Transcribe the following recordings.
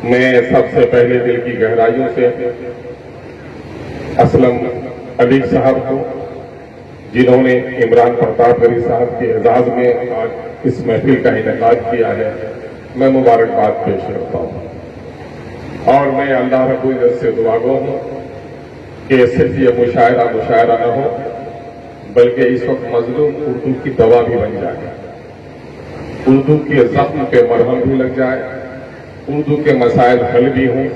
میں سب سے پہلے دل کی گہرائیوں سے اسلم علی صاحب کو، جنہوں نے عمران پرتاپ علی صاحب کے اعزاز میں آج اس محفل کا انعقاد کیا ہے، میں مبارکباد پیش کرتا ہوں۔ اور میں اللہ رب العزت سے دعا گو ہوں کہ صرف یہ مشاعرہ نہ ہو، بلکہ اس وقت مظلوم اردو کی دوا بھی بن جائے، اردو کے زخم پہ مرہم بھی لگ جائے، اردو کے مسائل حل بھی ہوں،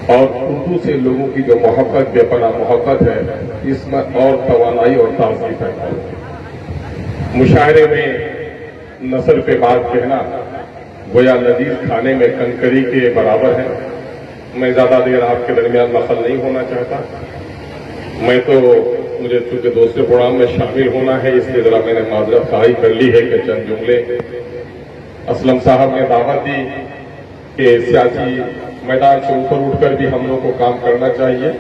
اور اردو سے لوگوں کی جو محبت، بے پناہ محبت ہے، اس میں اور توانائی اور تازگی پیدا ہو۔ مشاعرے میں نثر پہ بات کہنا گویا لذیذ کھانے میں کنکری کے برابر ہے۔ میں زیادہ دیر آپ کے درمیان دخل نہیں ہونا چاہتا، مجھے چونکہ دوسرے پروگرام میں شامل ہونا ہے، اس لیے ذرا میں نے معذرت خواہی کر لی ہے کہ چند جملے اسلم صاحب نے دعوت دی کہ سیاسی میدان سے اوپر اٹھ کر بھی ہم لوگ کو کام کرنا چاہیے،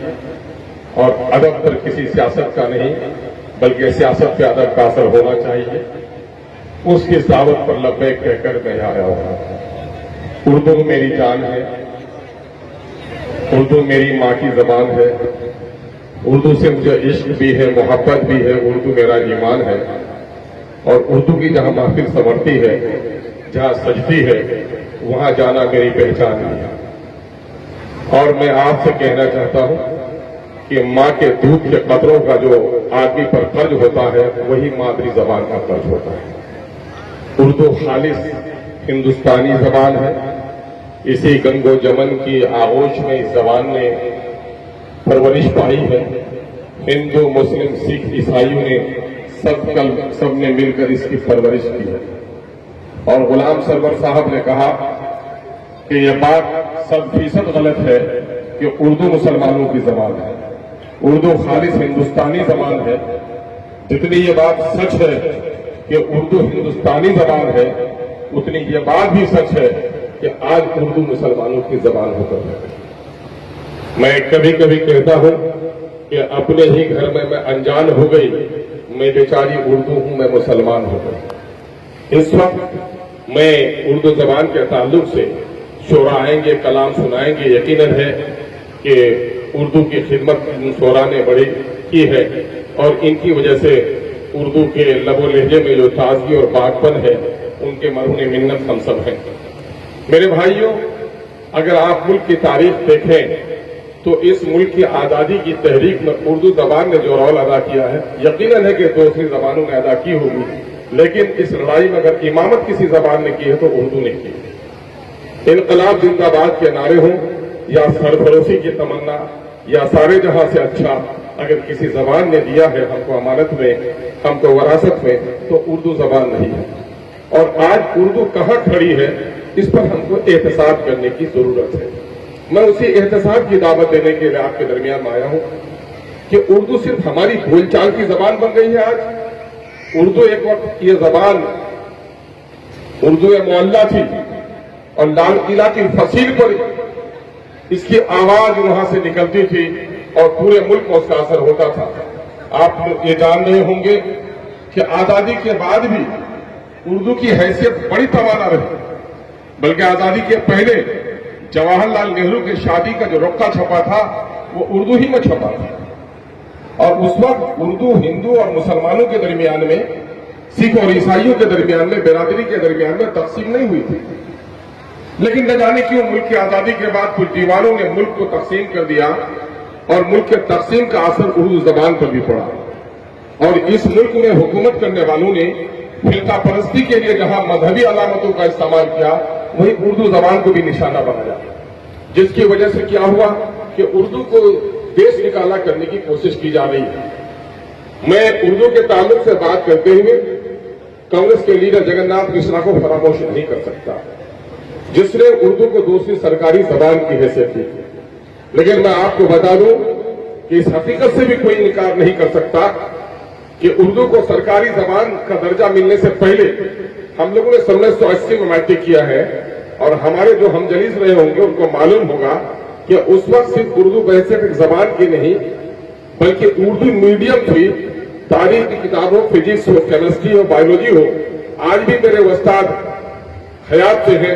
اور ادب پر کسی سیاست کا نہیں بلکہ سیاست پہ ادب کا اثر ہونا چاہیے۔ اس کی دعوت پر لبیک کہہ کر میں آیا ہوں۔ اردو میری جان ہے، اردو میری ماں کی زبان ہے، اردو سے مجھے عشق بھی ہے، محبت بھی ہے، اردو میرا ایمان ہے، اور اردو کی جہاں محفل سنورتی ہے، جہاں سجتی ہے، وہاں جانا میری پہچان ہے۔ اور میں آپ سے کہنا چاہتا ہوں کہ ماں کے دودھ کے قطروں کا جو آدمی پر قرض ہوتا ہے، وہی مادری زبان کا قرض ہوتا ہے۔ اردو خالص ہندوستانی زبان ہے، اسی گنگ و جمن کی آغوش میں اس زبان نے پرورش پائی ہے۔ ہندو، مسلم، سکھ، عیسائیوں نے سب نے مل کر اس کی پرورش کی ہے۔ اور غلام سرور صاحب نے کہا کہ یہ بات 100% غلط ہے کہ اردو مسلمانوں کی زبان ہے، اردو خالص ہندوستانی زبان ہے۔ جتنی یہ بات سچ ہے کہ اردو ہندوستانی زبان ہے، اتنی یہ بات بھی سچ ہے کہ آج اردو مسلمانوں کی زبان ہو کر ہے۔ میں کبھی کبھی کہتا ہوں کہ اپنے ہی گھر میں انجان ہو گئی، میں بیچاری اردو ہوں، میں مسلمان ہو گئی۔ اس وقت میں اردو زبان کے تعلق سے شعرا آئیں گے، کلام سنائیں گے۔ یقیناً ہے کہ اردو کی خدمت شعرا نے بڑی کی ہے، اور ان کی وجہ سے اردو کے لب و لہجے میں جو تازگی اور پاکپن ہے، ان کے مرہون منت ہم سب ہیں۔ میرے بھائیوں، اگر آپ ملک کی تاریخ دیکھیں تو اس ملک کی آزادی کی تحریک میں اردو زبان نے جو رول ادا کیا ہے، یقیناً ہے کہ دوسری زبانوں نے ادا کی ہوگی، لیکن اس لڑائی میں اگر امامت کسی زبان نے کی ہے تو اردو نے کی۔ انقلاب زندہ باد کے نعرے ہوں، یا سرفروشی کی تمنا، یا سارے جہاں سے اچھا اگر کسی زبان نے دیا ہے ہم کو امانت میں، ہم کو وراثت میں، تو اردو زبان نہیں ہے۔ اور آج اردو کہاں کھڑی ہے، اس پر ہم کو احتساب کرنے کی ضرورت ہے۔ میں اسی احتساب کی دعوت دینے کے لیے آپ کے درمیان میں آیا ہوں کہ اردو صرف ہماری بول چال کی زبان بن گئی ہے۔ آج اردو ایک وقت یہ زبان اردو معلّہ تھی، اور لال قلعہ کی فصیل پر اس کی آواز وہاں سے نکلتی تھی اور پورے ملک میں اس کا اثر ہوتا تھا۔ آپ یہ جان رہے ہوں گے کہ آزادی کے بعد بھی اردو کی حیثیت بڑی توانا رہی، بلکہ آزادی کے پہلے جواہر لال نہرو کی شادی کا جو رقعہ چھپا تھا وہ اردو ہی میں چھپا تھا، اور اس وقت اردو ہندو اور مسلمانوں کے درمیان میں، سکھ اور عیسائیوں کے درمیان میں، برادری کے درمیان میں تقسیم نہیں ہوئی تھی۔ لیکن نہ جانے کیوں ملک کی آزادی کے بعد کچھ دیوانوں نے ملک کو تقسیم کر دیا، اور ملک کے تقسیم کا اثر اردو زبان پر بھی پڑا، اور اس ملک میں حکومت کرنے والوں نے فرقہ پرستی کے لیے جہاں مذہبی علامتوں کا استعمال کیا، وہی اردو زبان کو بھی نشانہ بنایا، جس کی وجہ سے کیا ہوا کہ اردو کو دیش نکالا کرنے کی کوشش کی جا رہی ہے۔ میں اردو کے تعلق سے بات کرتے ہوئے کانگریس کے لیڈر جگن ناتھ مشرا کو فراموش نہیں کر سکتا، جس نے اردو کو دوسری سرکاری زبان کی حیثیت دی۔ لیکن میں آپ کو بتا دوں کہ اس حقیقت سے بھی کوئی انکار نہیں کر سکتا کہ اردو کو سرکاری زبان کا درجہ ملنے سے پہلے ہم لوگوں نے 1980 میں میٹرک کیا ہے، اور ہمارے جو ہم جلیس رہے ہوں گے ان کو معلوم ہوگا کہ اس وقت صرف اردو بحیثیت ایک زبان کی نہیں بلکہ اردو میڈیم تھی۔ تاریخ کی کتاب ہو، فزکس ہو، کیمسٹری ہو، بایولوجی ہو، آج بھی میرے استاد حیات سے ہیں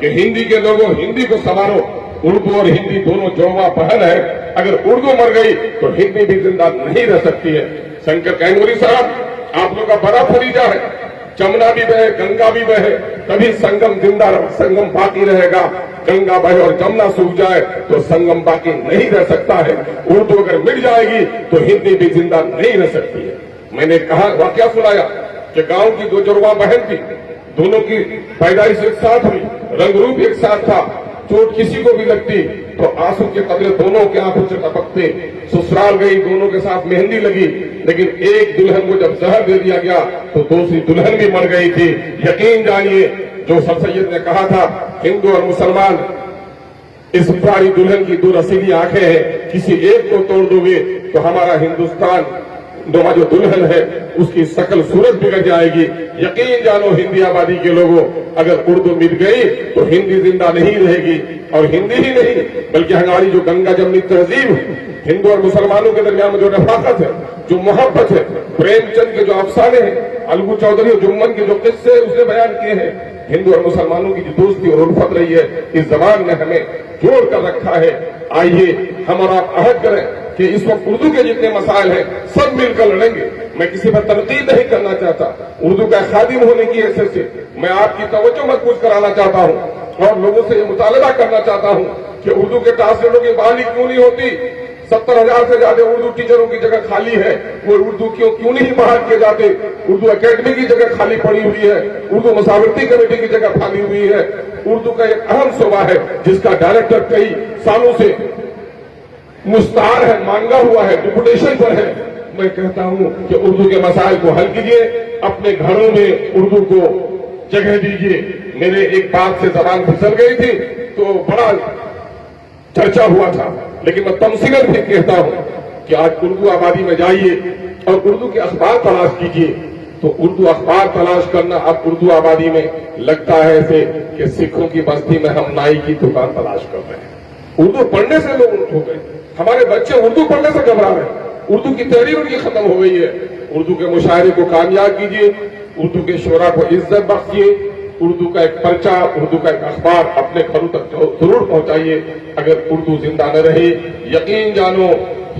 کہ ہندی کے لوگوں ہندی کو سنوارو، اردو اور ہندی دونوں جوڑواں بہن ہے، اگر اردو مر گئی تو ہندی بھی زندہ نہیں رہ سکتی ہے۔ شنکر کینوری صاحب، آپ لوگ کا بڑا فریضہ ہے، جمنا بھی بہے، گنگا بھی بہے، تبھی سنگم زندہ سنگم باقی رہے گا۔ گنگا بہے اور جمنا سوکھ جائے تو سنگم باقی نہیں رہ سکتا ہے۔ اردو اگر مٹ جائے گی تو ہندی بھی زندہ نہیں رہ سکتی ہے۔ میں نے کہا، واقعہ سنایا کہ گاؤں کی دو جڑواں بہن تھی، دونوں کی پیدائش ایک ساتھ ہوئی، رنگ روپ ایک ساتھ تھا، چوٹ کسی کو بھی لگتی تو آنسو کے قطرے دونوں کے آنکھوں سے ٹپکتے۔ سسرال گئی، دونوں کے ساتھ مہندی لگی، لیکن ایک دلہن کو جب زہر دے دیا گیا تو دوسری دلہن بھی مر گئی تھی۔ یقین جانیے، جو سر سید نے کہا تھا، ہندو اور مسلمان اس پیاری دلہن کی دو رسیلی آنکھیں ہیں، کسی ایک کو توڑ دو گے تو ہمارا ہندوستان جو دلہن ہے اس کی شکل صورت بگڑ جائے گی۔ یقین جانو ہندی آبادی کے لوگوں، اگر اردو مٹ گئی تو ہندی زندہ نہیں رہے گی، اور ہندی ہی نہیں بلکہ ہماری جو گنگا جمنی تہذیب ہے، ہندو اور مسلمانوں کے درمیان میں جو رفاقت ہے، جو محبت ہے، پریم چند کے جو افسانے ہیں، الگو چودھری اور جمن کے جو قصے اس نے بیان کیے ہیں، ہندو اور مسلمانوں کی جو دوستی اور الفت رہی ہے، اس زبان نے ہمیں جوڑ کر رکھا ہے۔ آئیے ہم اور آپ عہد کریں کہ اس وقت اردو کے جتنے مسائل ہیں سب مل کر لڑیں گے۔ میں کسی پر تنقید نہیں کرنا چاہتا، اردو کا خادم ہونے کی حیثیت سے میں آپ کی توجہ مرکوز کرانا چاہتا ہوں اور لوگوں سے یہ مطالبہ کرنا چاہتا ہوں کہ اردو کے ٹرانسلیٹروں کی بحالی کیوں نہیں ہوتی؟ 70,000 سے زیادہ اردو ٹیچروں کی جگہ خالی ہے، وہ اردو کیوں نہیں بحال کیے جاتے؟ اردو اکیڈمی کی جگہ خالی پڑی ہوئی ہے، اردو مشاورتی کمیٹی کی جگہ خالی ہوئی ہے۔ اردو کا ایک اہم شعبہ ہے جس کا ڈائریکٹر کئی سالوں سے مستعار ہے، مانگا ہوا ہے، ڈپوٹیشن پر ہے۔ میں کہتا ہوں کہ اردو کے مسائل کو حل کیجیے، اپنے گھروں میں اردو کو جگہ دیجیے۔ میرے ایک بات سے زبان پھسل گئی تھی تو بڑا چرچا ہوا تھا، لیکن میں تمثیلاً بھی کہتا ہوں کہ آج اردو آبادی میں جائیے اور اردو کے اخبار تلاش کیجیے، تو اردو اخبار تلاش کرنا اب اردو آبادی میں لگتا ہے ایسے کہ سکھوں کی بستی میں ہم نائی کی دکان تلاش کر رہے ہیں۔ اردو پڑھنے سے لوگ اٹھ ہو گئے، ہمارے بچے اردو پڑھنے سے گھبرا رہے ہیں، اردو کی تحریر ان کی ختم ہو گئی ہے۔ اردو کے مشاعرے کو کامیاب کیجیے، اردو کے شعراء کو عزت بخشیے، اردو کا ایک پرچہ، اردو کا ایک اخبار اپنے گھروں تک ضرور پہنچائیے۔ اگر اردو زندہ نہ رہی، یقین جانو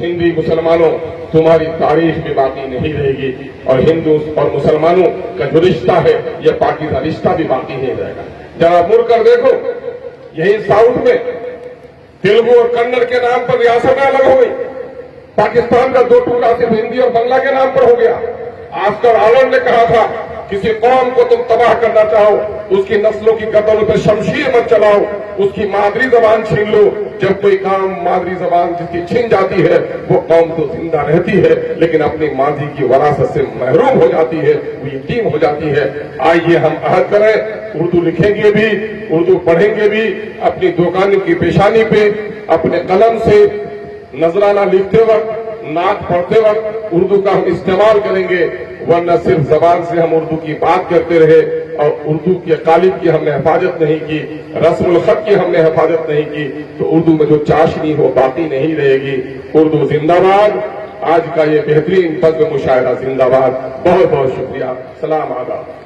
ہندی مسلمانوں تمہاری تاریخ بھی باقی نہیں رہے گی، اور ہندو اور مسلمانوں کا جو رشتہ ہے یہ پاکیزہ رشتہ بھی باقی نہیں رہے گا۔ ذرا مڑ کر دیکھو، یہی ساؤتھ میں تیلگو اور کنڑ کے نام پر ریاستیں الگ ہو گئی، پاکستان کا دو ٹکڑا صرف ہندی اور بنگلہ کے نام پر ہو گیا۔ آسکر آلنڈ نے کہا تھا، کسی قوم کو تم تباہ کرنا چاہو اس کی نسلوں کی گردنوں پر شمشیر مت چلاؤ، اس کی مادری زبان چھین لو۔ جب کوئی کام مادری زبان جس کی چھن جاتی ہے وہ قوم تو زندہ رہتی ہے لیکن اپنی ماضی کی وراثت سے محروم ہو جاتی ہے، وہ یتیم ہو جاتی ہے۔ آئیے ہم عہد کریں، اردو لکھیں گے بھی، اردو پڑھیں گے بھی، اپنی دکان کی پیشانی پہ اپنے قلم سے نذرانہ لکھتے وقت، نعت پڑھتے وقت اردو کا ہم استعمال کریں گے، ورنہ صرف زبان سے ہم اردو کی بات کرتے رہے اور اردو کے قالب کی ہم نے حفاظت نہیں کی، رسم الخط کی ہم نے حفاظت نہیں کی، تو اردو میں جو چاشنی ہو باقی نہیں رہے گی۔ اردو زندہ باد۔ آج کا یہ بہترین فضل مشاعرہ زندہ باد۔ بہت بہت شکریہ۔ سلام آداب۔